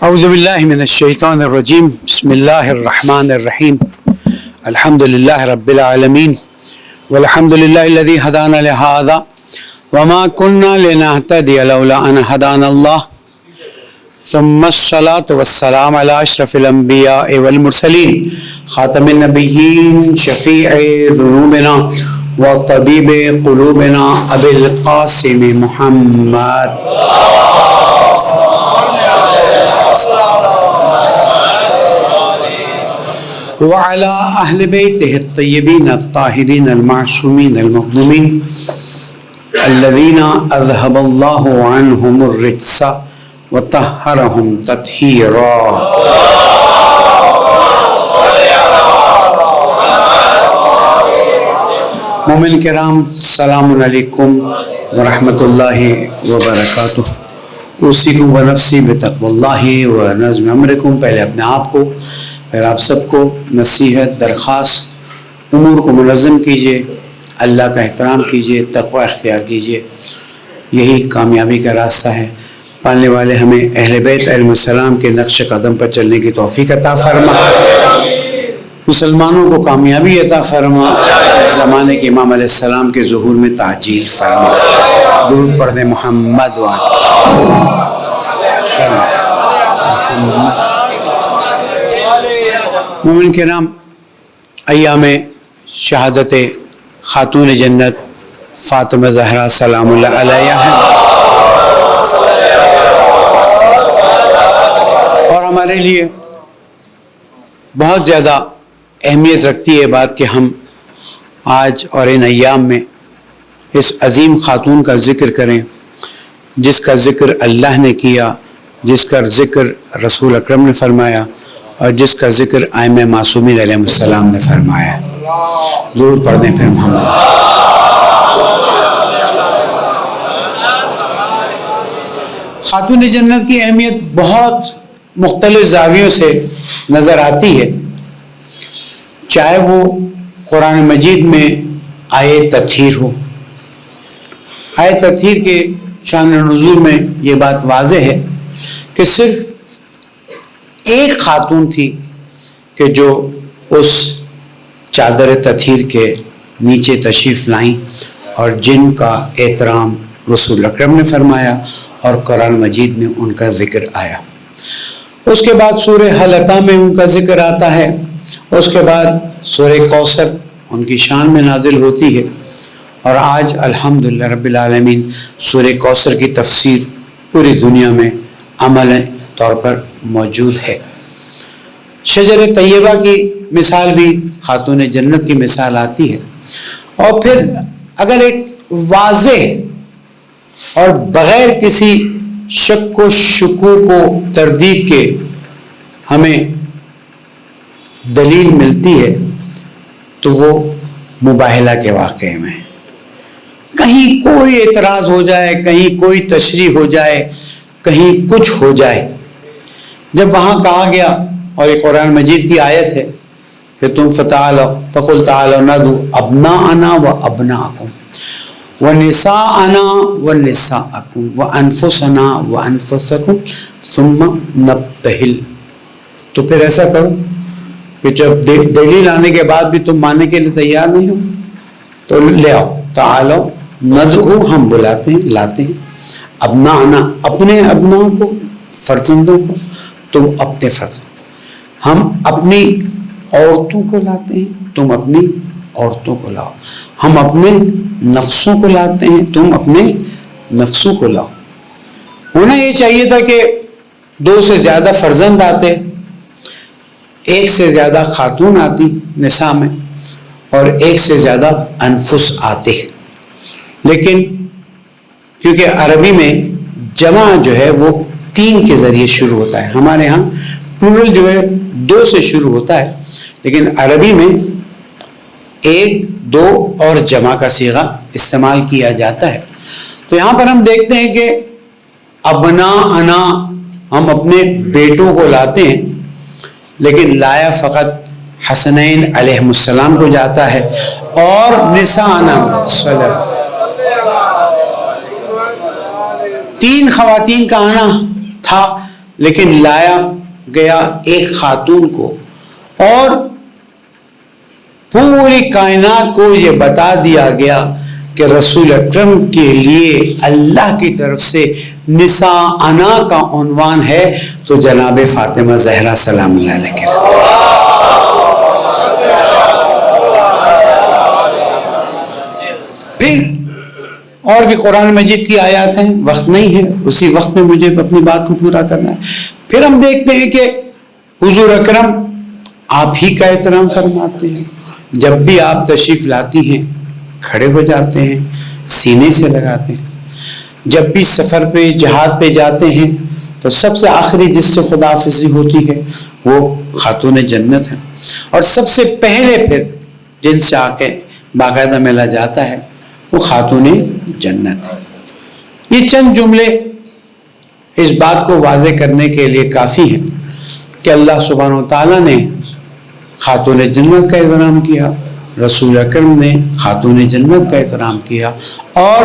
اعوذ باللہ من الشیطان الرجیم بسم اللہ الرحمن الرحیم الحمد للہ رب العالمین والحمد للہ الذی ہدانا لہذا وما كنا لنهتدي لولا ان هدانا الله ثم الصلاة والسلام على اشرف الانبیاء والمرسلین خاتم النبیین شفیع ذنوبنا وطبیب قلوبنا ابی القاسم محمد وعلى اہل بیتہ الطیبین الطاہرین المعصومین المظلومین الذین اذهب اللہ عنہم الرجس وطہرہم تطہیرا. مومن کرام السلام علیکم ورحمۃ اللہ وبرکاتہ. اوصیکم ونفسی بتقوی اللہ ونظم امرکم. پہلے اپنے آپ کو پھر آپ سب کو نصیحت درخواست، امور کو منظم کیجیے، اللہ کا احترام کیجیے، تقوی اختیار کیجیے، یہی کامیابی کا راستہ ہے. پالنے والے ہمیں اہل بیت علیہ السلام کے نقش قدم پر چلنے کی توفیق عطا فرما، مسلمانوں کو کامیابی عطا فرما، زمانے کے امام علیہ السلام کے ظہور میں تعجیل فرما. درود پڑھ دیں محمد مومن کرام، ایام شہادت خاتون جنت فاطمہ زہرا سلام اللہ علیہا ہیں، اور ہمارے لیے بہت زیادہ اہمیت رکھتی ہے بات کہ ہم آج اور ان ایام میں اس عظیم خاتون کا ذکر کریں جس کا ذکر اللہ نے کیا، جس کا ذکر رسول اکرم نے فرمایا، اور جس کا ذکر ائمہ معصومین علیہ السلام نے فرمایا. درود پڑھ دیں پھر محمد. خاتون جنت کی اہمیت بہت مختلف زاویوں سے نظر آتی ہے، چاہے وہ قرآن مجید میں آیت تطہیر ہو. آیت تطہیر کے شان نزول میں یہ بات واضح ہے کہ صرف ایک خاتون تھی کہ جو اس چادر تطہیر کے نیچے تشریف لائیں اور جن کا احترام رسول اکرم نے فرمایا اور قرآن مجید میں ان کا ذکر آیا. اس کے بعد سورہ حلقہ میں ان کا ذکر آتا ہے، اس کے بعد سورہ کوثر ان کی شان میں نازل ہوتی ہے، اور آج الحمدللہ رب العالمین سورہ کوثر کی تفسیر پوری دنیا میں عملی طور پر موجود ہے. شجر طیبہ کی مثال بھی خاتون جنت کی مثال آتی ہے. اور پھر اگر ایک واضح اور بغیر کسی شک و شکوک و تردید کے ہمیں دلیل ملتی ہے تو وہ مباہلہ کے واقعے میں. کہیں کوئی اعتراض ہو جائے، کہیں کوئی تشریح ہو جائے، کہیں کچھ ہو جائے، جب وہاں کہا گیا، اور یہ قرآن مجید کی آیت ہے کہ تم فقل تعالوا ندعو ابناءنا وابناءکم ونساءنا ونساءکم وانفسنا وانفسکم ثم نبتہل. تو پھر ایسا کرو کہ جب دلیل آنے کے بعد بھی تم ماننے کے لیے تیار نہیں ہو تو لے آؤ. تعالوا ندعو، ہم بلاتے ہیں، لاتے ہیں، ابناءنا، اپنے ابناء کو، فرزندوں کو، تم اپنے فرزند، ہم اپنی عورتوں کو لاتے ہیں، تم اپنی عورتوں کو لاؤ، ہم اپنے نفسوں کو لاتے ہیں، تم اپنے نفسوں کو لاؤ. ہونا یہ چاہیے تھا کہ 2 سے زیادہ فرزند آتے، 1 سے زیادہ خاتون آتی نساء میں، اور 1 سے زیادہ انفس آتے. لیکن کیونکہ عربی میں جمع جو ہے وہ 3 کے ذریعے شروع ہوتا ہے، ہمارے ہاں پلورل جو ہے 2 سے شروع ہوتا ہے، لیکن عربی میں 1، 2 اور جمع کا صیغہ استعمال کیا جاتا ہے. تو یہاں پر ہم دیکھتے ہیں کہ ابناءنا، ہم اپنے بیٹوں کو لاتے ہیں، لیکن لایا فقط حسنین علیہ السلام کو جاتا ہے، اور نساءنا 3 خواتین کا آنا تھا، لیکن لایا گیا ایک خاتون کو، اور پوری کائنات کو یہ بتا دیا گیا کہ رسول اکرم کے لیے اللہ کی طرف سے نساء انا کا عنوان ہے، تو جناب فاطمہ زہرا سلام اللہ علیہ کے پھر اور بھی قرآن مجید کی آیات ہیں، وقت نہیں ہے، اسی وقت میں مجھے اپنی بات کو پورا کرنا ہے۔ پھر ہم دیکھتے ہیں کہ حضور اکرم آپ ہی کا احترام فرماتے ہیں، جب بھی آپ تشریف لاتی ہیں کھڑے ہو جاتے ہیں، سینے سے لگاتے ہیں۔ جب بھی سفر پہ جہاد پہ جاتے ہیں تو سب سے آخری جس سے خداحافظی ہوتی ہے وہ خاتون جنت ہے، اور سب سے پہلے پھر جن سے آ کے باقاعدہ ملا جاتا ہے وہ خاتون جنت ہے۔ یہ چند جملے اس بات کو واضح کرنے کے لیے کافی ہیں کہ اللہ سبحانہ و تعالیٰ نے خاتون جنت کا احترام کیا، رسول اکرم نے خاتون جنت کا احترام کیا، اور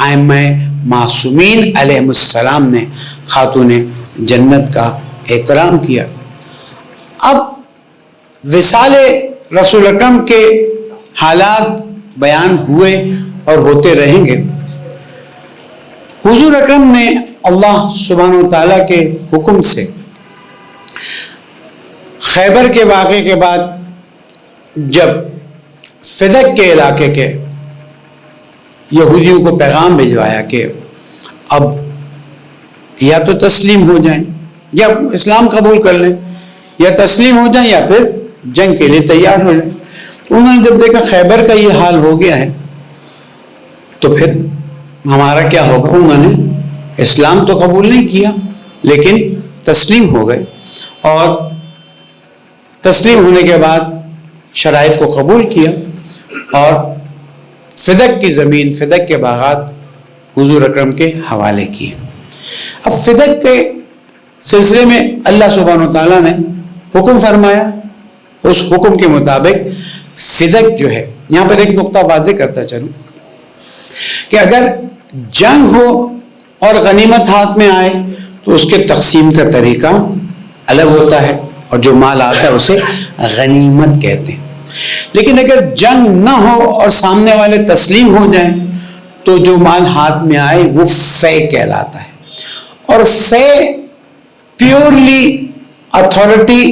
ائمہ معصومین علیہ السلام نے خاتون جنت کا احترام کیا۔ اب وصال رسول اکرم کے حالات بیان ہوئے اور ہوتے رہیں گے۔ حضور اکرم نے اللہ سبحانہ و تعالیٰ کے حکم سے خیبر کے واقعے کے بعد جب فدق کے علاقے کے یہودیوں کو پیغام بھجوایا کہ اب یا تو تسلیم ہو جائیں یا اسلام قبول کر لیں، یا تسلیم ہو جائیں یا پھر جنگ کے لیے تیار ہو جائیں، تو انہوں نے جب دیکھا خیبر کا یہ حال ہو گیا ہے تو پھر ہمارا کیا ہوگا، انہوں نے اسلام تو قبول نہیں کیا لیکن تسلیم ہو گئے، اور تسلیم ہونے کے بعد شرائط کو قبول کیا اور فدق کی زمین، فدق کے باغات حضور اکرم کے حوالے کیے۔ اب فدق کے سلسلے میں اللہ سبحانہ و تعالیٰ نے حکم فرمایا، اس حکم کے مطابق فدق جو ہے، یہاں پر ایک نقطہ واضح کرتا چلوں کہ اگر جنگ ہو اور غنیمت ہاتھ میں آئے تو اس کے تقسیم کا طریقہ الگ ہوتا ہے، اور جو مال آتا ہے اسے غنیمت کہتے ہیں۔ لیکن اگر جنگ نہ ہو اور سامنے والے تسلیم ہو جائیں تو جو مال ہاتھ میں آئے وہ فے کہلاتا ہے، اور فے پیورلی اتھارٹی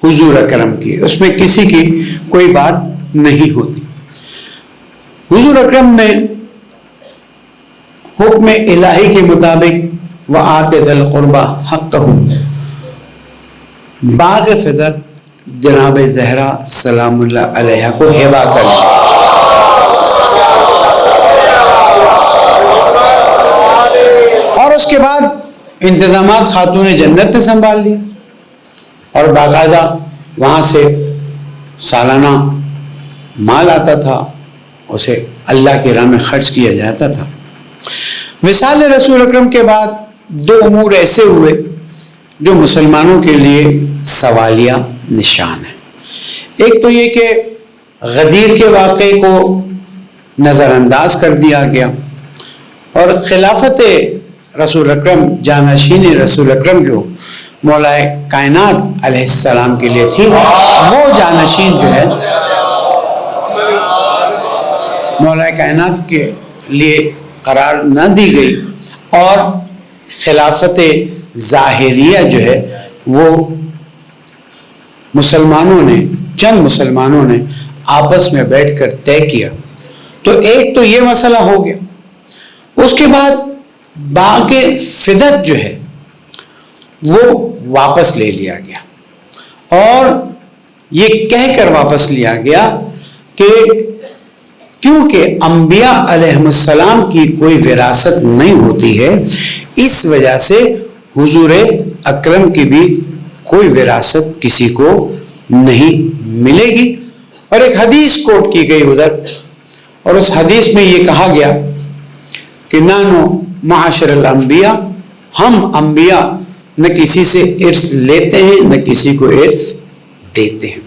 حضور اکرم کی، اس میں کسی کی کوئی بات نہیں ہوتی۔ حضور اکرم نے حکم الہی کے مطابق وَآتِ ذِی الْقُرْبَى حَقَّهُ، باغ فدق جناب زہرا سلام اللہ علیہ کو ہبہ کر دیا۔ اور اس کے بعد انتظامات خاتون جنت نے سنبھال لیا، اور باقاعدہ وہاں سے سالانہ مال آتا تھا، اسے اللہ کی راہ میں خرچ کیا جاتا تھا۔ وصال رسول اکرم کے بعد 2 امور ایسے ہوئے جو مسلمانوں کے لیے سوالیہ نشان ہے۔ ایک تو یہ کہ غدیر کے واقعے کو نظر انداز کر دیا گیا، اور خلافت رسول اکرم، جانشین رسول اکرم جو مولا کائنات علیہ السلام کے لیے تھی، وہ جانشین جو ہے مولا کائنات کے لیے قرار نہ دی گئی، اور خلافت ظاہریہ جو ہے وہ مسلمانوں نے، چند مسلمانوں نے آپس میں بیٹھ کر طے کیا۔ تو ایک تو یہ مسئلہ ہو گیا۔ اس کے بعد باغ فدق جو ہے وہ واپس لے لیا گیا، اور یہ کہہ کر واپس لیا گیا کہ کیونکہ انبیاء علیہ السلام کی کوئی وراثت نہیں ہوتی ہے، اس وجہ سے حضور اکرم کی بھی کوئی وراثت کسی کو نہیں ملے گی۔ اور ایک حدیث کوٹ کی گئی ادھر، اور اس حدیث میں یہ کہا گیا کہ نانو معاشر الانبیاء، ہم انبیاء نہ کسی سے ارث لیتے ہیں نہ کسی کو ارث دیتے ہیں۔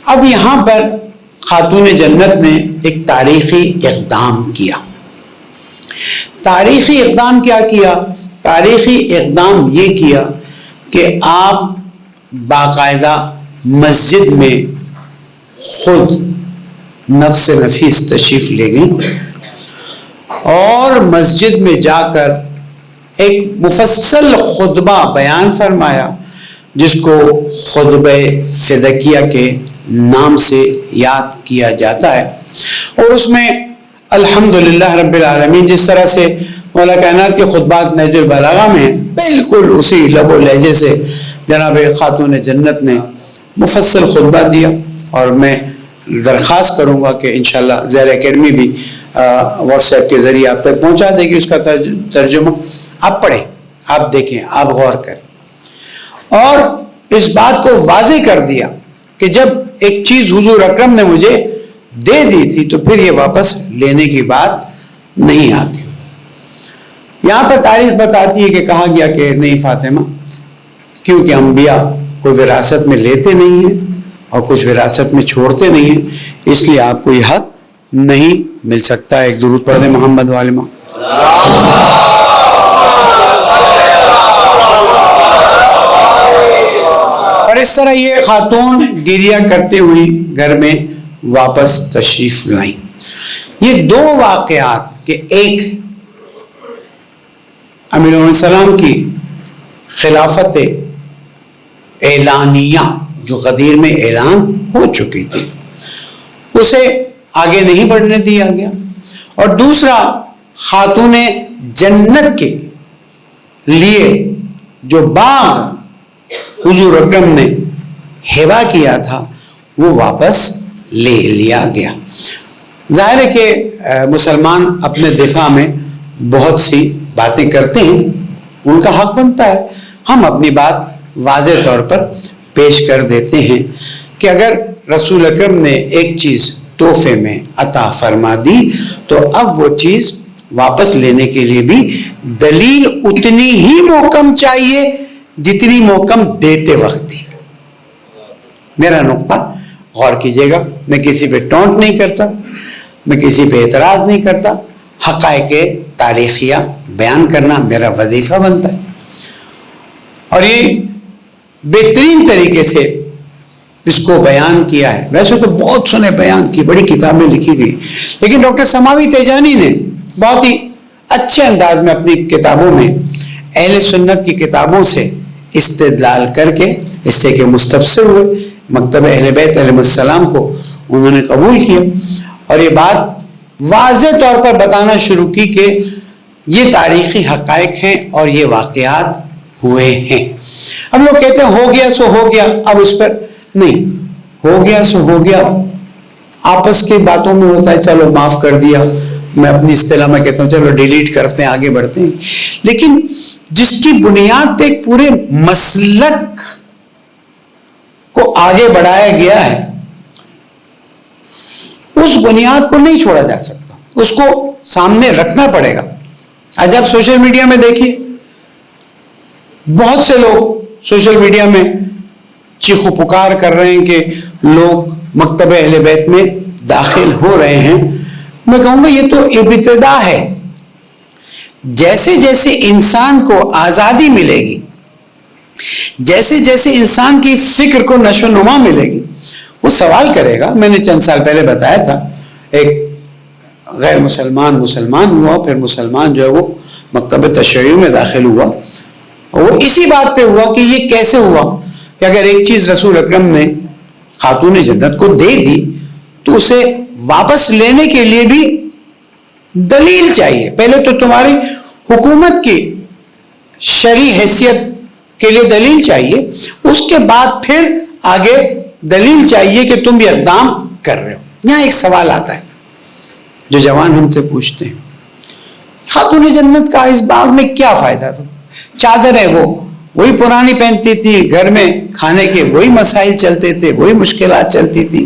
اب یہاں پر خاتون جنت نے ایک تاریخی اقدام کیا۔ تاریخی اقدام کیا کیا؟ تاریخی اقدام یہ کیا کہ آپ باقاعدہ مسجد میں خود نفس نفیس تشریف لے گئیں اور مسجد میں جا کر ایک مفصل خطبہ بیان فرمایا جس کو خطبہ فدکیہ کے نام سے یاد کیا جاتا ہے. اور اس میں الحمدللہ رب العالمین جس طرح سے مولا کائنات کے خطبات نہج البلاغہ میں بالکل اسی لب و لہجے سے جناب خاتون جنت نے مفصل خطبہ دیا. اور میں درخواست کروں گا کہ انشاءاللہ زہر اکیڈمی بھی واٹس ایپ کے ذریعے آپ تک پہنچا دے گی اس کا ترجمہ. آپ پڑھیں، آپ دیکھیں، آپ غور کریں. اور اس بات کو واضح کر دیا کہ جب ایک چیز حضور اکرم نے مجھے دے دی تھی تو پھر یہ واپس لینے کی بات نہیں آتی. یہاں پر تاریخ بتاتی ہے کہ کہا گیا کہ نہیں فاطمہ، کیونکہ انبیاء کوئی وراثت میں لیتے نہیں ہیں اور کچھ وراثت میں چھوڑتے نہیں ہیں، اس لیے آپ کو یہ حق نہیں مل سکتا. ایک درود پڑھ دیں محمد والمہ. اور اس طرح یہ خاتون گریہ کرتے ہوئی گھر میں واپس تشریف لائیں. یہ دو واقعات کہ ایک امیر علیہ السلام کی خلافت اعلانیہ جو غدیر میں اعلان ہو چکی تھی اسے آگے نہیں بڑھنے دیا گیا، اور دوسرا خاتون جنت کے لیے جو باغ حضور اکرم نے ہبہ کیا تھا وہ واپس لے لیا گیا. ظاہر ہے کہ مسلمان اپنے دفاع میں بہت سی باتیں کرتے ہیں، ان کا حق بنتا ہے. ہم اپنی بات واضح طور پر پیش کر دیتے ہیں کہ اگر رسول اکرم نے ایک چیز تحفے میں عطا فرما دی تو اب وہ چیز واپس لینے کے لیے بھی دلیل اتنی ہی محکم چاہیے جتنی محکم دیتے وقت تھی. میرا نقطہ غور کیجیے گا، میں کسی پہ ٹونٹ نہیں کرتا، میں کسی پہ اعتراض نہیں کرتا. حقائق تاریخیہ بیان کرنا میرا وظیفہ بنتا ہے، اور یہ بہترین طریقے سے اس کو بیان کیا ہے. ویسے تو بہت سنے بیان کی، بڑی کتابیں لکھی گئی، لیکن ڈاکٹر سماوی تیجانی نے بہت ہی اچھے انداز میں اپنی کتابوں میں اہل سنت کی کتابوں سے استدلال کر کے اس سے کہ مستبصر ہوئے، مکتب اہل بیت علیہ السلام کو انہوں نے قبول کیا اور یہ بات واضح طور پر بتانا شروع کی کہ یہ تاریخی حقائق ہیں اور یہ واقعات ہوئے ہیں. ہم لوگ کہتے ہیں ہو گیا سو ہو گیا، اب اس پر نہیں، ہو گیا سو ہو گیا آپس کی باتوں میں ہوتا ہے، چلو معاف کر دیا. میں اپنی اصطلاح میں کہتا ہوں چلو ڈیلیٹ کرتے ہیں، آگے بڑھتے ہیں. لیکن جس کی بنیاد پہ ایک پورے مسلک کو آگے بڑھایا گیا ہے اس بنیاد کو نہیں چھوڑا جا سکتا، اس کو سامنے رکھنا پڑے گا. آج آپ سوشل میڈیا میں دیکھیے، بہت سے لوگ سوشل میڈیا میں چیخ و پکار کر رہے ہیں کہ لوگ مکتب اہل بیت میں داخل ہو رہے ہیں. میں کہوں گا یہ تو ابتدا ہے. جیسے جیسے انسان کو آزادی ملے گی، جیسے جیسے انسان کی فکر کو نشو و نما ملے گی، وہ سوال کرے گا. میں نے چند سال پہلے بتایا تھا، ایک غیر مسلمان ہوا، پھر مسلمان جو ہے وہ مکتب تشیع میں داخل ہوا، اور وہ اسی بات پہ ہوا کہ یہ کیسے ہوا کہ اگر ایک چیز رسول اکرم نے خاتون جنت کو دے دی تو اسے واپس لینے کے لیے بھی دلیل چاہیے. پہلے تو تمہاری حکومت کی شرعی حیثیت کے لیے دلیل چاہیے، اس کے بعد پھر آگے دلیل چاہیے کہ تم یہ اقدام کر رہے ہو. یہاں ایک سوال آتا ہے جو جوان ہم سے پوچھتے ہیں، خاتون جنت کا اس باغ میں کیا فائدہ تھا؟ چادر ہے وہی پرانی پہنتی تھی، گھر میں کھانے کے وہی مسائل چلتے تھے، وہی مشکلات چلتی تھی،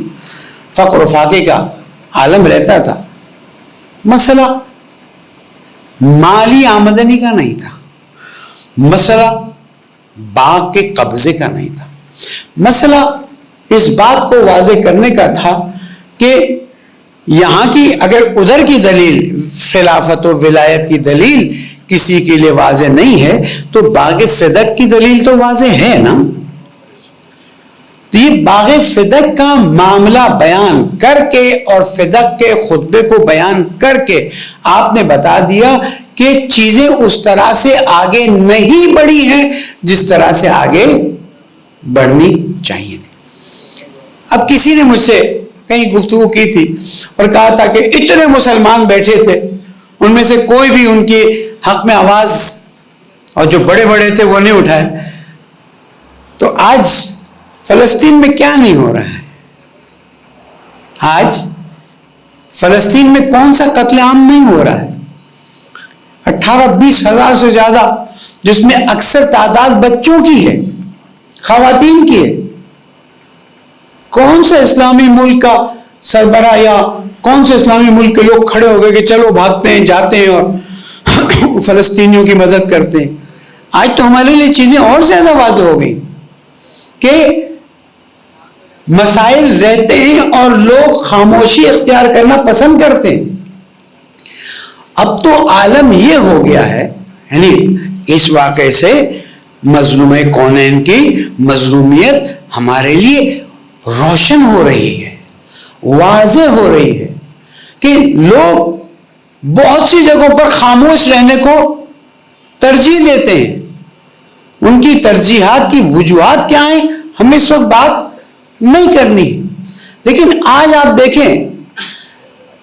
فقر و فاقے کا عالم رہتا تھا. مسئلہ مالی آمدنی کا نہیں تھا، مسئلہ باغ کے قبضے کا نہیں تھا، مسئلہ اس بات کو واضح کرنے کا تھا کہ یہاں کی اگر ادھر کی دلیل خلافت و ولایت کی دلیل کسی کے لیے واضح نہیں ہے تو باغ فدق کی دلیل تو واضح ہے نا. تو یہ باغ فدق کا معاملہ بیان کر کے اور فدق کے خطبے کو بیان کر کے آپ نے بتا دیا کہ چیزیں اس طرح سے آگے نہیں بڑھی ہیں جس طرح سے آگے بڑھنی چاہیے تھی. اب کسی نے مجھ سے کہیں گفتگو کی تھی اور کہا تھا کہ اتنے مسلمان بیٹھے تھے, ان میں سے کوئی بھی ان کی حق میں آواز, اور جو بڑے بڑے تھے وہ نہیں اٹھائے. تو آج فلسطین میں کیا نہیں ہو رہا ہے؟ آج فلسطین میں کون سا قتل عام نہیں ہو رہا ہے؟ 18-20 ہزار سے زیادہ, جس میں اکثر تعداد بچوں کی ہے, خواتین کی ہے. کون سے اسلامی ملک کا سربراہ یا کون سے اسلامی ملک کے لوگ کھڑے ہو گئے کہ چلو بھاگتے ہیں, جاتے ہیں اور فلسطینیوں کی مدد کرتے ہیں؟ آج تو ہمارے لیے چیزیں اور زیادہ واضح ہو گئی کہ مسائل رہتے ہیں اور لوگ خاموشی اختیار کرنا پسند کرتے ہیں. اب تو عالم یہ ہو گیا ہے, یعنی اس واقعے سے مظلوم کونین کی مظلومیت ہمارے لیے روشن ہو رہی ہے, واضح ہو رہی ہے کہ لوگ بہت سی جگہوں پر خاموش رہنے کو ترجیح دیتے ہیں. ان کی ترجیحات کی وجوہات کیا ہیں ہمیں اس وقت بات نہیں کرنی. لیکن آج آپ دیکھیں,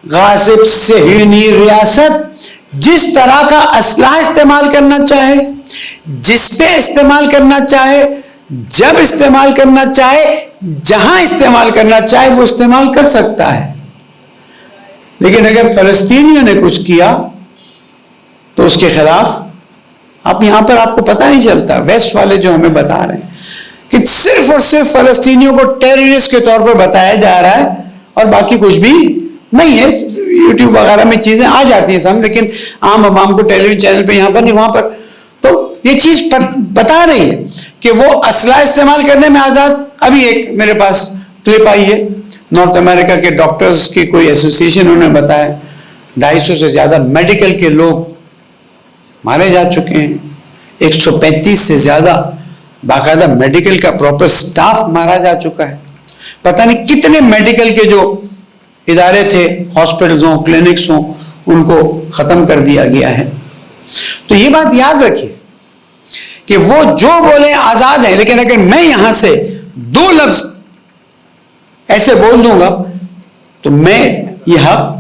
غاصب صہیونی ریاست جس طرح کا اسلحہ استعمال کرنا چاہے, جس پہ استعمال کرنا چاہے, جب استعمال کرنا چاہے, جہاں استعمال کرنا چاہے وہ استعمال کر سکتا ہے. لیکن اگر فلسطینیوں نے کچھ کیا تو اس کے خلاف اب یہاں پر آپ کو پتہ نہیں چلتا, ویسٹ والے جو ہمیں بتا رہے ہیں کہ صرف اور صرف فلسطینیوں کو ٹیررسٹ کے طور پر بتایا جا رہا ہے اور باقی کچھ بھی نہیں ہے. یوٹیوب وغیرہ میں چیزیں آ جاتی ہیں سب, لیکن عام عوام کو ٹیلی ویژن چینل پہ یہاں پر نہیں, وہاں پر تو یہ چیز بتا رہی ہے کہ وہ اسلحہ استعمال کرنے میں آزاد. ابھی ایک میرے پاس کلپ آئی ہے, نارتھ امریکہ کے ڈاکٹرز کی کوئی ایسوسیشن, انہوں نے بتایا 250 سے زیادہ میڈیکل کے لوگ مارے جا چکے ہیں, 135 سے زیادہ باقاعدہ میڈیکل کا پراپر سٹاف مارا جا چکا ہے. پتہ نہیں کتنے میڈیکل کے جو ادارے تھے, ہاسپٹلز ہوں, کلینکس ہوں, ان کو ختم کر دیا گیا ہے. تو یہ بات یاد رکھیے کہ وہ جو بولے آزاد ہیں, لیکن اگر میں یہاں سے 2 لفظ ایسے بول دوں گا تو میں یہ حق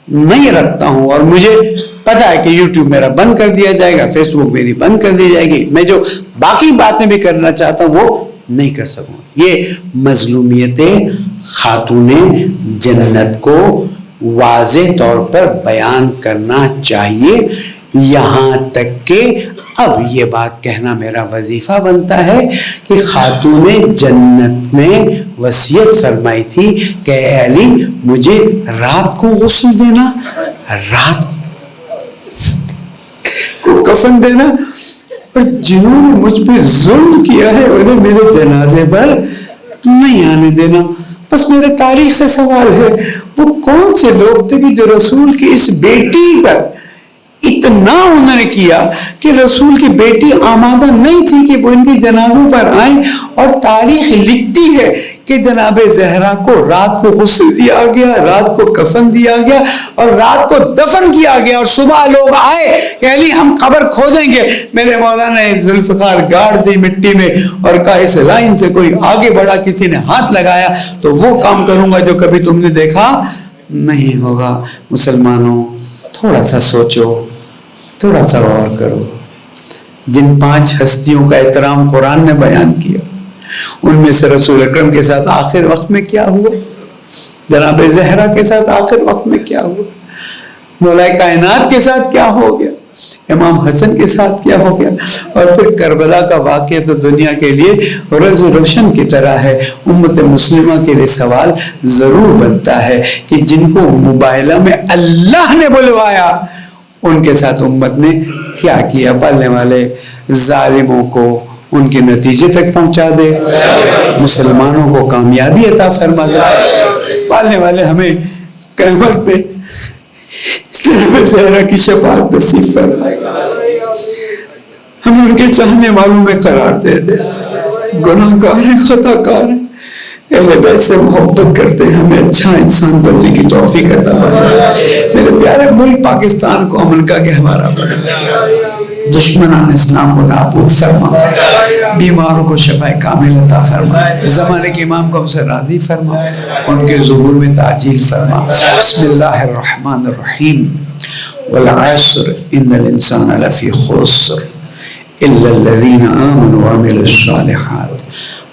نہیں رکھتا ہوں, اور مجھے پتا ہے کہ یوٹیوب میرا بند کر دیا جائے گا, فیس بک میری بند کر دی جائے گی, میں جو باقی باتیں بھی کرنا چاہتا ہوں وہ نہیں کر سکوں. یہ مظلومیت خاتون جنت کو واضح طور پر بیان کرنا چاہیے. یہاں تک کہ اب یہ بات کہنا میرا وظیفہ بنتا ہے کہ خاتون جنت نے وصیت فرمائی تھی کہ اے علی مجھے رات کو غسل دینا, رات کو کفن دینا, اور جنہوں نے مجھ پہ ظلم کیا ہے انہیں میرے جنازے پر نہیں آنے دینا. بس میرے تاریخ سے سوال ہے, وہ کون سے لوگ تھے کہ جو رسول کی اس بیٹی پر اتنا انہوں نے کیا کہ رسول کی بیٹی آمادہ نہیں تھی کہ وہ ان کے جنازوں پر آئیں, اور تاریخ لکھتی ہے کہ جناب زہرا کو رات کو غسل دیا گیا, رات کو کفن دیا گیا, اور رات کو دفن کیا گیا, اور صبح لوگ آئے کہ علی ہم قبر کھودیں گے. میرے مولا نے ذوالفقار گاڑ دی مٹی میں اور کہا اس لائن سے کوئی آگے بڑھا, کسی نے ہاتھ لگایا تو وہ کام کروں گا جو کبھی تم نے دیکھا نہیں ہوگا. مسلمانوں تھوڑا سا سوچو, تھوڑا سا غور کرو. جن 5 ہستیوں کا احترام قرآن نے بیان کیا, ان میں سے رسول اکرم کے ساتھ آخر وقت میں کیا ہوا, جناب زہرا کے ساتھ آخر وقت میں کیا ہوا, مولا کائنات کے ساتھ کیا ہو گیا, امام حسن کے ساتھ کیا ہو گیا, اور پھر کربلا کا واقعہ تو دنیا کے لیے روز روشن کی طرح ہے. امت مسلمہ کے لیے سوال ضرور بنتا ہے کہ جن کو مباہلہ میں اللہ نے بلوایا ان کے ساتھ امت نے کیا کیا. پالنے والے ظالموں کو ان کے نتیجے تک پہنچا دے, مسلمانوں کو کامیابی عطا فرما دے. پالنے والے ہمیں قیامت میں صرف زہرا کی شفاعت نصیب فرمائے، ہمیں ان کے چاہنے والوں میں قرار دے دے. گناہ گار ہیں، خطا کار ہیں، اہل بیت سے محبت کرتے ہیں، ہمیں اچھا انسان بننے کی توفیق عطا فرمائے. میرے پیارے ملک پاکستان کو امن کا گہوارہ بنائے، دشمنان اسلام کو نابود فرما، بیماروں کو شفا کامل عطا فرما، زمانے کے امام کو ہم سے راضی فرما، ان کے ظہور میں تعجیل فرما. بسم اللہ الرحمن الرحیم. والعصر ان الانسان لفی خسر الا الذین آمنوا وعملوا الصالحات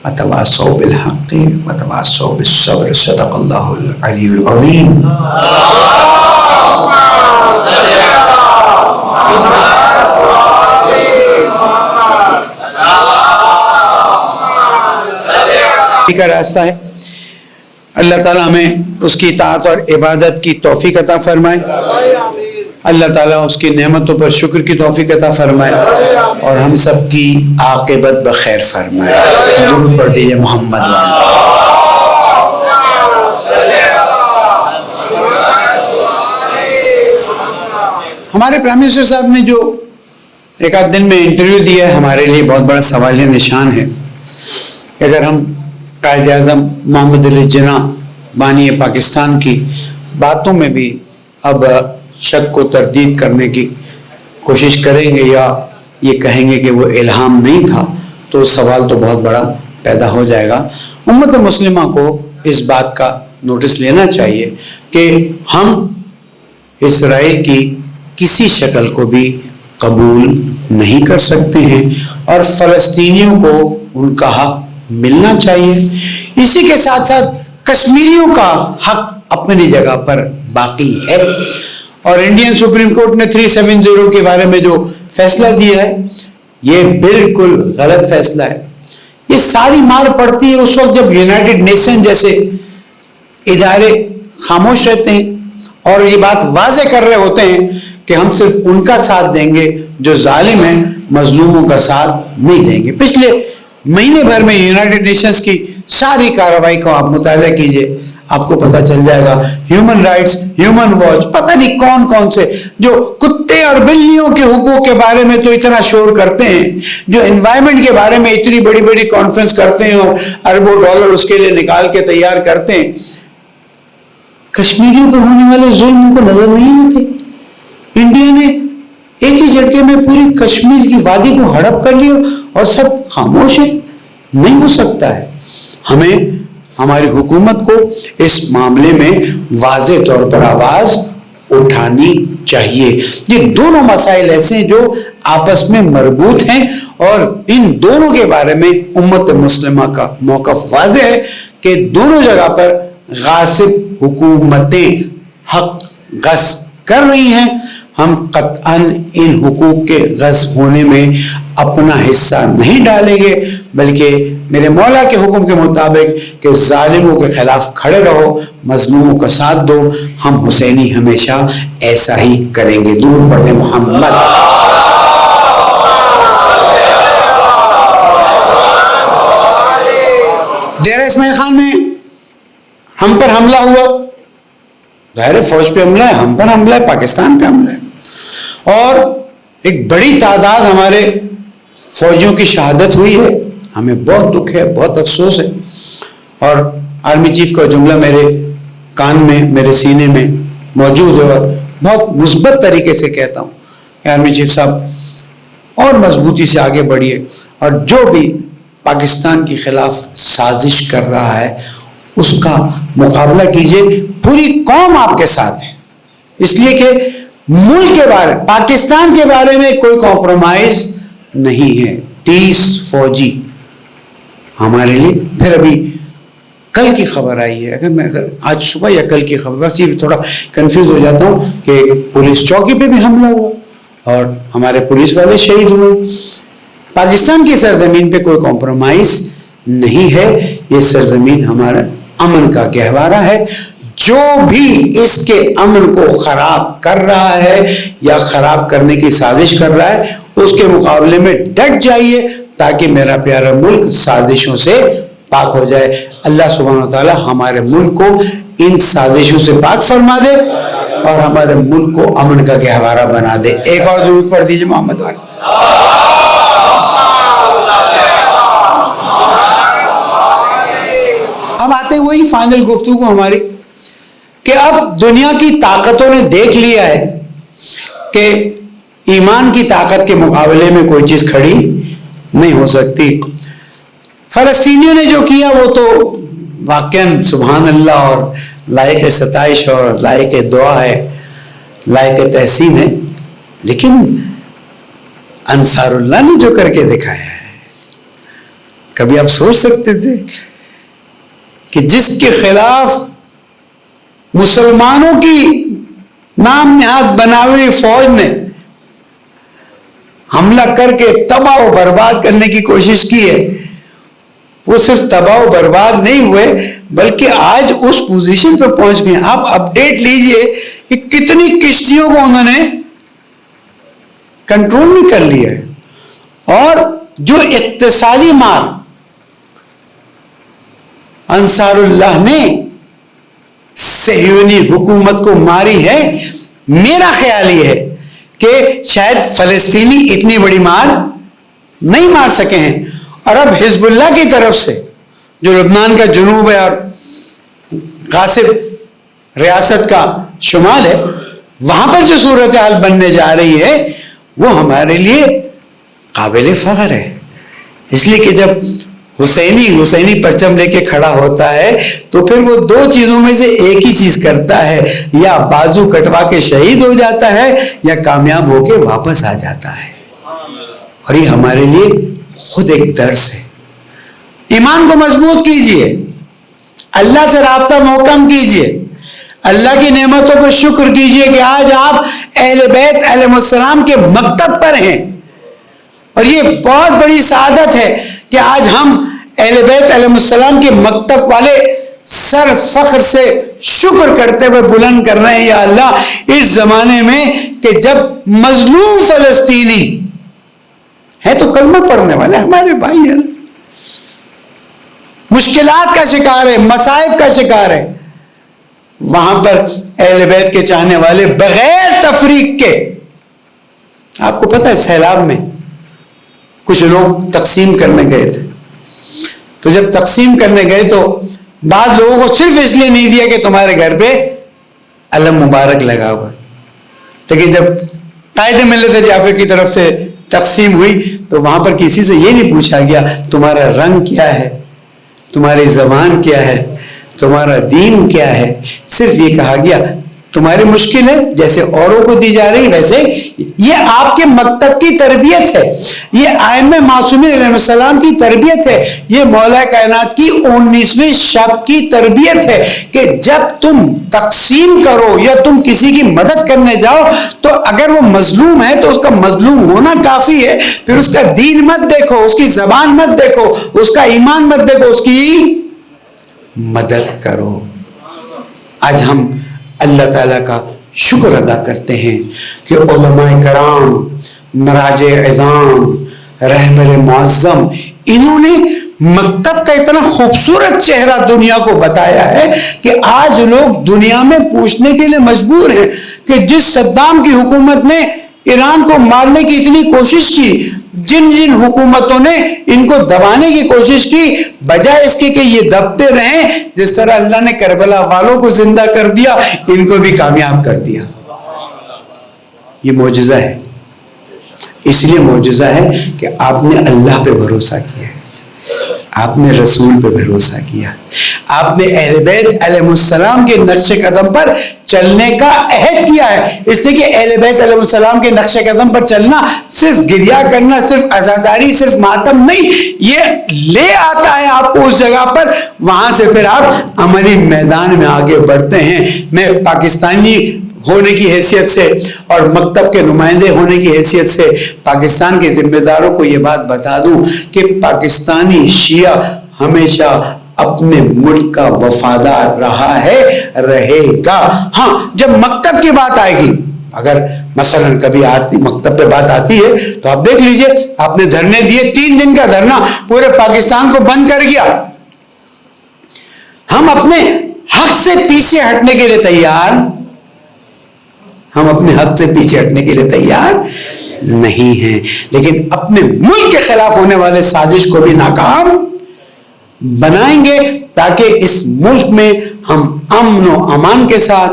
وتواصوا بالحق وتواصوا بالصبر. صدق اللہ العلی العظیم. کا راستہ ہے. اللہ تعالیٰ ہمیں اس کی اطاعت اور عبادت کی توفیق عطا فرمائے. اللہ تعالیٰ اس کی نعمتوں پر شکر کی توفیق عطا فرمائے اور ہم سب کی عاقبت بخیر فرمائے. درود پڑھ دیجیے محمد والے. ہمارے پرائم منسٹر صاحب نے جو ایک آدھ دن میں انٹرویو دیا ہے، ہمارے لیے بہت بڑا سوالیہ نشان ہے. اگر ہم قائد اعظم محمد علی جناح بانی پاکستان کی باتوں میں بھی اب شک کو تردید کرنے کی کوشش کریں گے یا یہ کہیں گے کہ وہ الہام نہیں تھا، تو سوال تو بہت بڑا پیدا ہو جائے گا. امت مسلمہ کو اس بات کا نوٹس لینا چاہیے کہ ہم اسرائیل کی کسی شکل کو بھی قبول نہیں کر سکتے ہیں اور فلسطینیوں کو ان کا حق ملنا چاہیے. اسی کے ساتھ ساتھ کشمیریوں کا حق اپنی جگہ پر باقی ہے. اور انڈین سپریم کورٹ نے 370 کے بارے میں جو فیصلہ دیا ہے یہ بالکل غلط فیصلہ ہے. یہ ساری مار پڑتی ہے اس وقت جب یونائٹڈ نیشن جیسے ادارے خاموش رہتے ہیں اور یہ بات واضح کر رہے ہوتے ہیں کہ ہم صرف ان کا ساتھ دیں گے جو ظالم ہیں، مظلوموں کا ساتھ نہیں دیں گے. پچھلے مہینے بھر میں یونائٹڈ نیشنز کی ساری کارروائی کو آپ مطالعہ کیجئے، آپ کو پتہ چل جائے گا. ہیومن رائٹس، ہیومن واچ، پتہ نہیں کون کون سے جو کتے اور بلیوں کے حقوق کے بارے میں تو اتنا شور کرتے ہیں، جو انوائرمنٹ کے بارے میں اتنی بڑی بڑی کانفرنس کرتے ہیں اور اربوں ڈالر اس کے لیے نکال کے تیار کرتے ہیں، کشمیریوں پر ہونے والے ظلم کو نظر نہیں آتے. انڈیا نے ایک ہی جھٹکے میں پوری کشمیر کی وادی کو ہڑپ کر لیا اور سب خاموش ہے. نہیں ہو سکتا ہے. ہمیں ہماری حکومت کو اس معاملے میں واضح طور پر آواز اٹھانی چاہیے. یہ دونوں مسائل ایسے ہیں جو آپس میں مربوط ہیں اور ان دونوں کے بارے میں امت مسلمہ کا موقف واضح ہے کہ دونوں جگہ پر غاصب حکومتیں حق غصب کر رہی ہیں. ہم قطعاً ان حقوق کے غصب ہونے میں اپنا حصہ نہیں ڈالیں گے، بلکہ میرے مولا کے حکم کے مطابق کہ ظالموں کے خلاف کھڑے رہو، مظلوموں کا ساتھ دو. ہم حسینی ہمیشہ ایسا ہی کریں گے. درود پڑھیں محمد. ڈیرہ اسماعیل خان میں ہم پر حملہ ہوا، ظاہر فوج پہ حملہ ہے، ہم پر حملہ ہے، پاکستان پہ حملہ ہے، اور ایک بڑی تعداد ہمارے فوجیوں کی شہادت ہوئی ہے. ہمیں بہت دکھ ہے، بہت افسوس ہے. اور آرمی چیف کا جملہ میرے کان میں، میرے سینے میں موجود ہے اور بہت مثبت طریقے سے کہتا ہوں کہ آرمی چیف صاحب اور مضبوطی سے آگے بڑھیے اور جو بھی پاکستان کے خلاف سازش کر رہا ہے اس کا مقابلہ کیجئے. پوری قوم آپ کے ساتھ ہے، اس لیے کہ ملک کے بارے، پاکستان کے بارے میں کوئی کمپرومائز نہیں ہے. 30 فوجی ہمارے لیے. پھر ابھی کل کی خبر آئی ہے، اگر آج صبح یا کل کی خبر، بس یہ تھوڑا کنفیوز ہو جاتا ہوں کہ پولیس چوکی پہ بھی حملہ ہوا اور ہمارے پولیس والے شہید ہوئے. پاکستان کی سرزمین پہ کوئی کمپرومائز نہیں ہے. یہ سرزمین ہمارا امن کا گہوارہ ہے. جو بھی اس کے امن کو خراب کر رہا ہے یا خراب کرنے کی سازش کر رہا ہے اس کے مقابلے میں ڈٹ جائیے تاکہ میرا پیارا ملک سازشوں سے پاک ہو جائے. اللہ سبحانہ وتعالی ہمارے ملک کو ان سازشوں سے پاک فرما دے اور ہمارے ملک کو امن کا گہوارہ بنا دے. ایک اور درود پڑھ دیجیے محمد والے. اب آتے وہی فائنل گفتگو ہماری کہ اب دنیا کی طاقتوں نے دیکھ لیا ہے کہ ایمان کی طاقت کے مقابلے میں کوئی چیز کھڑی نہیں ہو سکتی. فلسطینیوں نے جو کیا وہ تو واقعاً سبحان اللہ اور لائق ستائش اور لائق دعا ہے, لائق تحسین ہے. لیکن انصار اللہ نے جو کر کے دکھایا ہے, کبھی آپ سوچ سکتے تھے کہ جس کے خلاف مسلمانوں کی نام نہاد بنا ہوئی فوج نے حملہ کر کے تباہ و برباد کرنے کی کوشش کی ہے, وہ صرف تباہ و برباد نہیں ہوئے بلکہ آج اس پوزیشن پر پہنچ گئے. آپ اپڈیٹ لیجئے کہ کتنی کشتیوں کو انہوں نے کنٹرول میں کر لیا ہے, اور جو اقتصادی مار انصار اللہ نے صہیونی حکومت کو ماری ہے, میرا خیال یہ ہے کہ شاید فلسطینی اتنی بڑی مار نہیں مار سکے ہیں. اور اب حزب اللہ کی طرف سے جو لبنان کا جنوب ہے اور غاصب ریاست کا شمال ہے, وہاں پر جو صورتحال بننے جا رہی ہے وہ ہمارے لیے قابل فخر ہے. اس لیے کہ جب حسینی پرچم لے کے کھڑا ہوتا ہے تو پھر وہ دو چیزوں میں سے ایک ہی چیز کرتا ہے, یا بازو کٹوا کے شہید ہو جاتا ہے یا کامیاب ہو کے واپس آ جاتا ہے. اور یہ ہمارے لیے خود ایک درس ہے. ایمان کو مضبوط کیجئے, اللہ سے رابطہ محکم کیجئے, اللہ کی نعمتوں پر شکر کیجئے کہ آج آپ اہل بیت علیہ السلام کے مکتب پر ہیں. اور یہ بہت بڑی سعادت ہے کہ آج ہم اہل بیت علیہ السلام کے مکتب والے سر فخر سے شکر کرتے ہوئے بلند کر رہے ہیں, یا اللہ اس زمانے میں کہ جب مظلوم فلسطینی ہے تو کلمہ پڑھنے والے ہمارے بھائی ہیں, مشکلات کا شکار ہے, مصائب کا شکار ہے, وہاں پر اہل بیت کے چاہنے والے بغیر تفریق کے, آپ کو پتہ ہے سیلاب میں کچھ لوگ تقسیم کرنے گئے تھے, تو جب تقسیم کرنے گئے تو بعض لوگوں کو صرف اس لیے نہیں دیا کہ تمہارے گھر پہ علم مبارک لگا ہوا, لیکن جب قائد ملت جعفر کی طرف سے تقسیم ہوئی تو وہاں پر کسی سے یہ نہیں پوچھا گیا تمہارا رنگ کیا ہے, تمہاری زبان کیا ہے, تمہارا دین کیا ہے, صرف یہ کہا گیا تمہاری مشکل ہے جیسے اوروں کو دی جا رہی ویسے. یہ آپ کے مکتب کی تربیت ہے, یہ ائمہ معصومین علیہ السلام کی تربیت ہے, یہ مولا کائنات کی 19ویں شب کی تربیت ہے کہ جب تم تقسیم کرو یا تم کسی کی مدد کرنے جاؤ تو اگر وہ مظلوم ہے تو اس کا مظلوم ہونا کافی ہے, پھر اس کا دین مت دیکھو, اس کی زبان مت دیکھو, اس کا ایمان مت دیکھو, اس کی مدد کرو. آج ہم اللہ تعالیٰ کا شکر ادا کرتے ہیں کہ علماء کرام, مراجع عظام, رہبر معظم, انہوں نے مکتب کا اتنا خوبصورت چہرہ دنیا کو بتایا ہے کہ آج لوگ دنیا میں پوچھنے کے لیے مجبور ہیں کہ جس صدام کی حکومت نے ایران کو مارنے کی اتنی کوشش کی, جن جن حکومتوں نے ان کو دبانے کی کوشش کی, بجائے اس کے کہ یہ دبتے رہیں, جس طرح اللہ نے کربلا والوں کو زندہ کر دیا ان کو بھی کامیاب کر دیا. یہ معجزہ ہے. اس لیے معجزہ ہے کہ آپ نے اللہ پہ بھروسہ کیا, آپ نے رسول پہ بھروسہ کیا, آپ نے اہل بیت علیہ السلام کے نقش قدم پر چلنے کا عہد کیا ہے. اس لیے کہ اہل بیت علیہ السلام کے نقش قدم پر چلنا صرف گریہ کرنا, صرف عزاداری, صرف ماتم نہیں, یہ لے آتا ہے آپ کو اس جگہ پر, وہاں سے پھر آپ عملی میدان میں آگے بڑھتے ہیں. میں پاکستانی ہونے کی حیثیت سے اور مکتب کے نمائندے ہونے کی حیثیت سے پاکستان کے ذمہ داروں کو یہ بات بتا دوں کہ پاکستانی شیعہ ہمیشہ اپنے ملک کا وفادار رہا ہے, رہے گا. ہاں جب مکتب کی بات آئے گی, اگر مثلا کبھی مکتب پہ بات آتی ہے تو آپ دیکھ لیجئے, آپ نے دھرنے دیے, 3 دن کا دھرنا پورے پاکستان کو بند کر گیا, ہم اپنے حق سے پیچھے ہٹنے کے لیے تیار، ہم اپنے حق سے پیچھے ہٹنے کے لیے تیار نہیں ہیں، لیکن اپنے ملک کے خلاف ہونے والے سازش کو بھی ناکام بنائیں گے، تاکہ اس ملک میں ہم امن و امان کے ساتھ،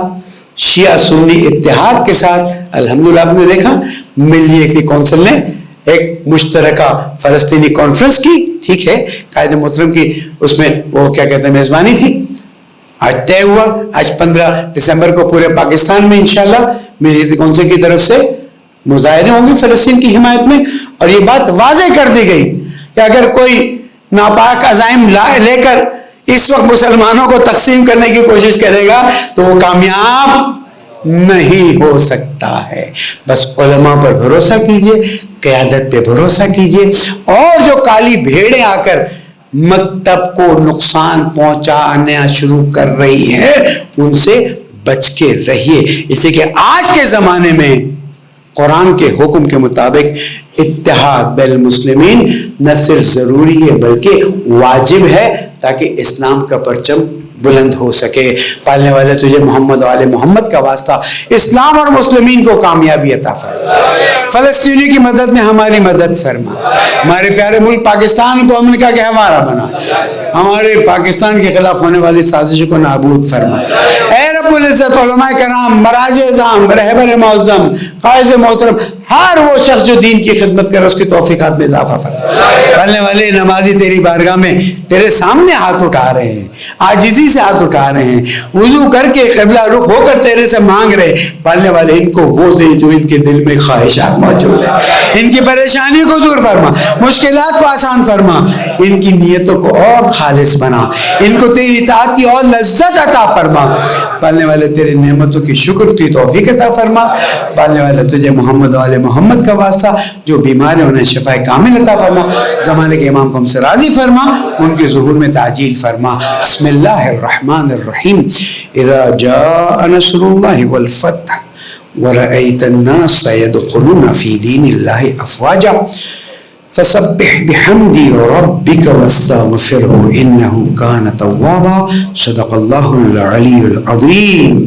شیعہ سنی اتحاد کے ساتھ، الحمدللہ آپ نے دیکھا ملی ایک کونسل نے ایک مشترکہ فلسطینی کانفرنس کی، ٹھیک ہے، قائد محترم کی اس میں وہ کیا کہتے ہیں میزبانی تھی، آج طے ہوا، آج 15 دسمبر کو پورے پاکستان میں انشاءاللہ ملی کونسل کی طرف سے مظاہرے ہوں گے فلسطین کی حمایت میں، اور یہ بات واضح کر دی گئی کہ اگر کوئی ناپاک عزائم لے کر اس وقت مسلمانوں کو تقسیم کرنے کی کوشش کرے گا تو وہ کامیاب نہیں ہو سکتا ہے۔ بس علماء پر بھروسہ کیجئے، قیادت پہ بھروسہ کیجئے، اور جو کالی بھیڑیں آ کر مکتب کو نقصان پہنچانا شروع کر رہی ہے ان سے بچ کے رہیے، اس لیے کہ آج کے زمانے میں قرآن کے حکم کے مطابق اتحاد بین المسلمین نہ صرف ضروری ہے بلکہ واجب ہے، تاکہ اسلام کا پرچم بلند ہو سکے۔ پالنے والے تجھے محمد و آل محمد کا واسطہ اسلام اور مسلمین کو کامیابی عطا فرما، فلسطینی کی مدد میں ہماری مدد فرما، ہمارے پیارے ملک پاکستان کو امن کا گہوارہ بنا، ہمارے پاکستان کے خلاف ہونے والی سازشوں کو نابود فرما۔ اے رب العزت، علماء کرام، مراجع اعظام، رہبر معظم، قائد محترم، ہر وہ شخص جو دین کی خدمت کرے اس کی توفیقات میں اضافہ فرما۔ پڑھنے والے نمازی تیری بارگاہ میں تیرے سامنے ہاتھ اٹھا رہے ہیں، عاجزی سے ہاتھ اٹھا رہے ہیں، وضو کر کے قبلہ رخ ہو کر تیرے سے مانگ رہے، پڑھنے والے ان کو وہ دے جو ان کے دل میں خواہشات موجود ہیں، ان کی پریشانی کو دور فرما، مشکلات کو آسان فرما، ان کی نیتوں کو اور خالص بنا، ان کو تیری اطاعت کی اور لذت عطا فرما۔ پالنے والے تیرے نعمتوں کی شکر کی توفیق عطا فرما۔ پالنے والے تجھے محمد و آل محمد کا واسطہ، جو بیمار ہیں انہیں شفا کامل عطا فرما۔ زمانے کے امام کو ہم سے راضی فرما، ان کے ظہور میں تعجیل فرما۔ بسم اللہ الرحمن الرحیم۔ اذا جاء نصر اللہ والفتح ورأيت الناس يدخلون في دين الله أفواجا فسبح بحمد ربك واستغفره إنه كان توابا۔ صدق الله العلي العظيم۔